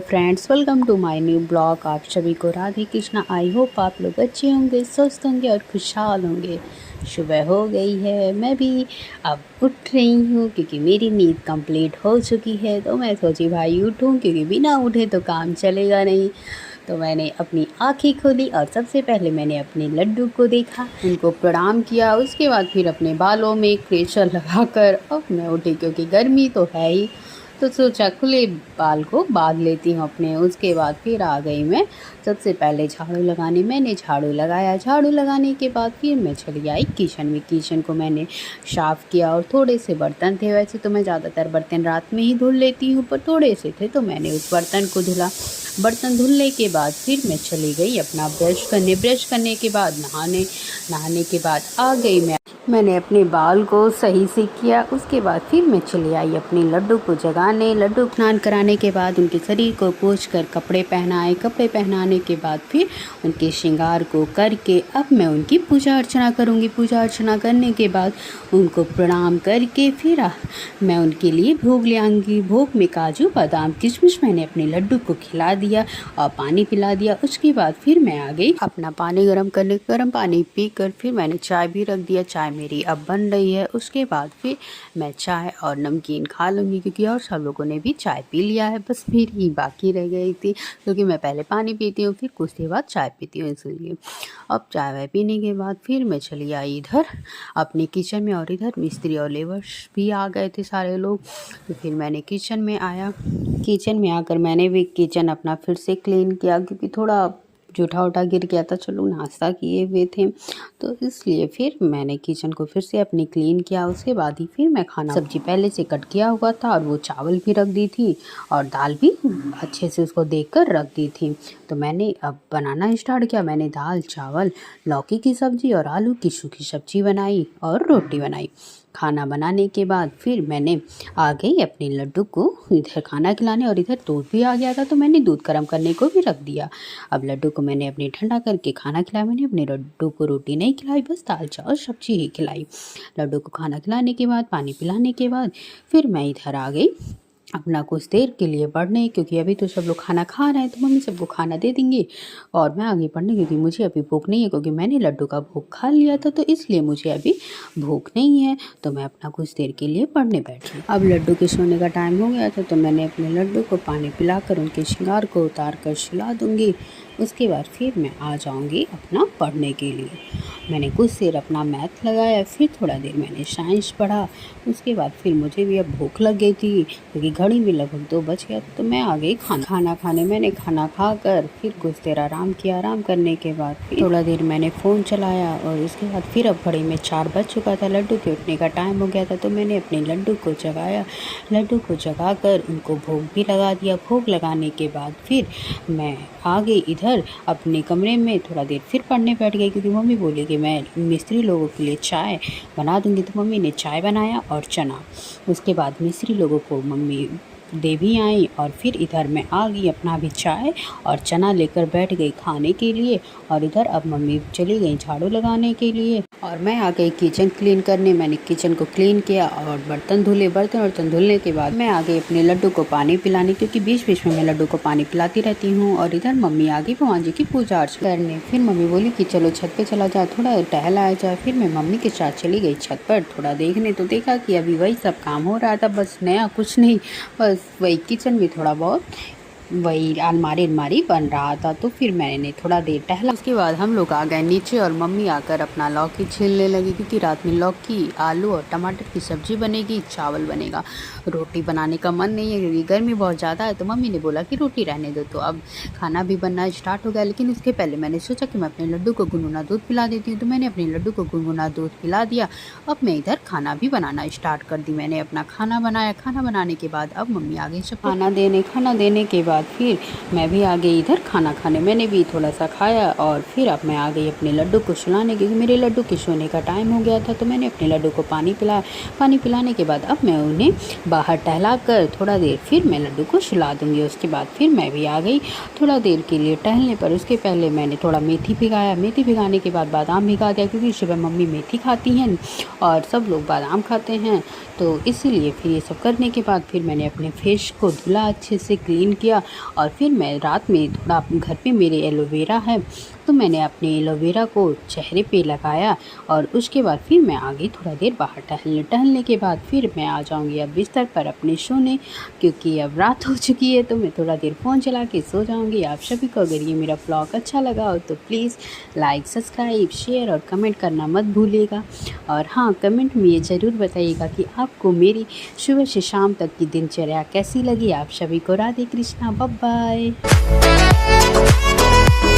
Friends, welcome to my new blog. आप सभी को राधे कृष्णा। आई होप आप लोग अच्छे होंगे, स्वस्थ होंगे और खुशहाल होंगे। सुबह हो गई है, मैं भी अब उठ रही हूँ क्योंकि मेरी नींद कंप्लीट हो चुकी है। तो मैं सोची भाई उठूँ, क्योंकि बिना उठे तो काम चलेगा नहीं। तो मैंने अपनी आँखें खोली और सबसे पहले मैंने अपने लड्डू को देखा, उनको प्रणाम किया। उसके बाद फिर अपने बालों में क्लेचर लगाकर अब मैं उठी, क्योंकि गर्मी तो है ही। तो सोचा खुले बाल को बांध लेती हूँ अपने। उसके बाद फिर आ गई मैं सबसे पहले झाड़ू लगाने। मैंने झाड़ू लगाया। झाड़ू लगाने के बाद फिर मैं चली आई किचन में। किचन को मैंने साफ़ किया और थोड़े से बर्तन थे। वैसे तो मैं ज़्यादातर बर्तन रात में ही धुल लेती हूँ, पर थोड़े से थे तो मैंने उस बर्तन को धुला। बर्तन धुलने के बाद फिर मैं चली गई अपना ब्रश करने। ब्रश करने के बाद नहाने के बाद आ गई मैंने अपने बाल को सही से किया। उसके बाद फिर मैं चली आई अपने लड्डू को जगाने। लड्डू स्नान कराने के बाद उनके शरीर को पोंछकर कपड़े पहनाए। कपड़े पहनाने के बाद फिर उनके श्रृंगार को करके अब मैं उनकी पूजा अर्चना करूँगी। पूजा अर्चना करने के बाद उनको प्रणाम करके फिर मैं उनके लिए भोग ले आऊँगी। भोग में काजू बादाम किशमिश मैंने अपने लड्डू को खिला दिया और पानी पिला दिया। उसके बाद फिर मैं आ गई अपना पानी गर्म करने। गर्म पानी पीकर फिर मैंने चाय भी रख दिया। चाय मेरी अब बन रही है। उसके बाद फिर मैं चाय और नमकीन खा लूँगी, क्योंकि और सब लोगों ने भी चाय पी लिया है। बस फिर ही बाकी रह गई थी, क्योंकि मैं पहले पानी पीती हूँ फिर कुछ देर बाद चाय पीती हूँ, इसलिए अब चाय वाय पीने के बाद फिर मैं चली आई इधर अपने किचन में। और इधर मिस्त्री और लेबर्स भी आ गए थे सारे लोग। तो फिर मैंने किचन में आया। किचन में आकर मैंने भी किचन अपना फिर से क्लीन किया, क्योंकि थोड़ा जूठा उठा गिर गया था। चलो नाश्ता किए हुए थे तो इसलिए फिर मैंने किचन को फिर से अपनी क्लीन किया। उसके बाद ही फिर मैं खाना सब्जी पहले से कट किया हुआ था और वो चावल भी रख दी थी और दाल भी अच्छे से उसको देखकर रख दी थी। तो मैंने अब बनाना स्टार्ट किया। मैंने दाल चावल लौकी की सब्जी और आलू की सूखी सब्जी बनाई और रोटी बनाई। खाना बनाने के बाद फिर मैंने आ गई अपने लड्डू को इधर खाना खिलाने। और इधर दूध भी आ गया था तो मैंने दूध गर्म करने को भी रख दिया। अब लड्डू को मैंने अपने ठंडा करके खाना खिलाया। मैंने अपने लड्डू को रोटी नहीं खिलाई, बस दाल चावल सब्जी ही खिलाई। लड्डू को खाना खिलाने के बाद पानी पिलाने के बाद फिर मैं इधर आ गई अपना कुछ देर के लिए पढ़ने, क्योंकि अभी तो सब लोग खाना खा रहे हैं तो मम्मी सबको खाना दे देंगी और मैं आगे पढ़ने, क्योंकि मुझे अभी भूख नहीं है, क्योंकि मैंने लड्डू का भोग खा लिया था तो इसलिए मुझे अभी भूख नहीं है। तो मैं अपना कुछ देर के लिए पढ़ने बैठी। अब लड्डू के सोने का टाइम हो गया था तो मैंने अपने लड्डू को पानी पिलाकर उनके श्रृंगार को उतार कर सुला दूँगी। उसके बाद फिर मैं आ जाऊँगी अपना पढ़ने के लिए। मैंने कुछ देर अपना मैथ लगाया, फिर थोड़ा देर मैंने साइंस पढ़ा। उसके बाद फिर मुझे भी अब भूख लग गई थी, क्योंकि घड़ी में लगभग 2 बज गया। तो मैं आ गई खाना खाने। मैंने खाना खाकर फिर कुछ देर आराम किया। आराम करने के बाद फिर थोड़ा देर मैंने फ़ोन चलाया और उसके बाद फिर अब घड़ी में 4 बज चुका था। लड्डू के उठने का टाइम हो गया था तो मैंने अपने लड्डू को जगाया। लड्डू को जगाकर उनको भोग भी लगा दिया। भोग लगाने के बाद फिर मैं आ गई इधर अपने कमरे में। थोड़ा देर फिर पढ़ने बैठ गई, क्योंकि मम्मी बोली कि मैं मिस्त्री लोगों के लिए चाय बना दूंगी। तो मम्मी ने चाय बनाया और चना। उसके बाद मिस्त्री लोगों को मम्मी दे भी आई और फिर इधर मैं आ गई अपना भी चाय और चना लेकर बैठ गई खाने के लिए। और इधर अब मम्मी चली गई झाड़ू लगाने के लिए और मैं आ गई किचन क्लीन करने। मैंने किचन को क्लीन किया और बर्तन धुले। बर्तन धुलने के बाद मैं आ गई अपने लड्डू को पानी पिलाने, क्योंकि बीच बीच में मैं लड्डू को पानी पिलाती रहती हूँ। और इधर मम्मी आ गई भगवान जी की पूजा अर्चना करने। फिर मम्मी बोली कि चलो छत पे चला जाए, थोड़ा टहल आया जाए। फिर मैं मम्मी के साथ चली गई छत पर थोड़ा देखने। तो देखा कि अभी वही सब काम हो रहा था, बस नया कुछ नहीं, बस वही किचन भी थोड़ा बहुत वही अलमारी बन रहा था। तो फिर मैंने थोड़ा देर टहला। उसके बाद हम लोग आ गए नीचे और मम्मी आकर अपना लौकी छीलने लगी, क्योंकि रात में लौकी आलू और टमाटर की सब्ज़ी बनेगी, चावल बनेगा। रोटी बनाने का मन नहीं है, क्योंकि गर्मी बहुत ज़्यादा है। तो मम्मी ने बोला कि रोटी रहने दो। तो अब खाना भी बनना स्टार्ट हो गया। लेकिन उसके पहले मैंने सोचा कि मैं अपने लड्डू को गुनगुना दूध पिला देती हूँ। तो मैंने अपने लड्डू को गुनगुना दूध पिला दिया। अब मैं इधर खाना भी बनाना स्टार्ट कर दी। मैंने अपना खाना बनाया। खाना बनाने के बाद अब मम्मी आ गई सब खाना देने के बाद फिर मैं भी आ गई इधर खाना खाने। मैंने भी थोड़ा सा खाया और फिर अब मैं आ गई अपने लड्डू को सुलाने, क्योंकि मेरे लड्डू के सोने का टाइम हो गया था। तो मैंने अपने लड्डू को पानी पिलाया। पानी पिलाने के बाद अब मैं उन्हें बाहर टहला कर थोड़ा देर फिर मैं लड्डू को सुला दूँगी। उसके बाद फिर मैं भी आ गई थोड़ा देर के लिए टहलने पर। उसके पहले मैंने थोड़ा मेथी भिगाया। मेथी भिगाने के बाद बादाम भिगा दिया, क्योंकि सुबह मम्मी मेथी खाती हैं और सब लोग बादाम खाते हैं। तो इसीलिए फिर ये सब करने के बाद फिर मैंने अपने फेस को धुला, अच्छे से क्लीन किया। और फिर मैं रात में थोड़ा अपने घर पे मेरे एलोवेरा है, तो मैंने अपने एलोवेरा को चेहरे पे लगाया और उसके बाद फिर मैं आ गई थोड़ा देर बाहर टहलने। टहलने के बाद फिर मैं आ जाऊँगी अब बिस्तर पर अपने सोने, क्योंकि अब रात हो चुकी है, तो मैं थोड़ा देर फ़ोन चला के सो जाऊँगी। आप सभी को अगर ये मेरा व्लॉग अच्छा लगा हो तो प्लीज़ लाइक, सब्सक्राइब, शेयर और कमेंट करना मत भूलिएगा। और हाँ, कमेंट में ये ज़रूर बताइएगा कि आपको मेरी सुबह से शाम तक की दिनचर्या कैसी लगी। आप सभी को राधे कृष्णा, बाय बाय।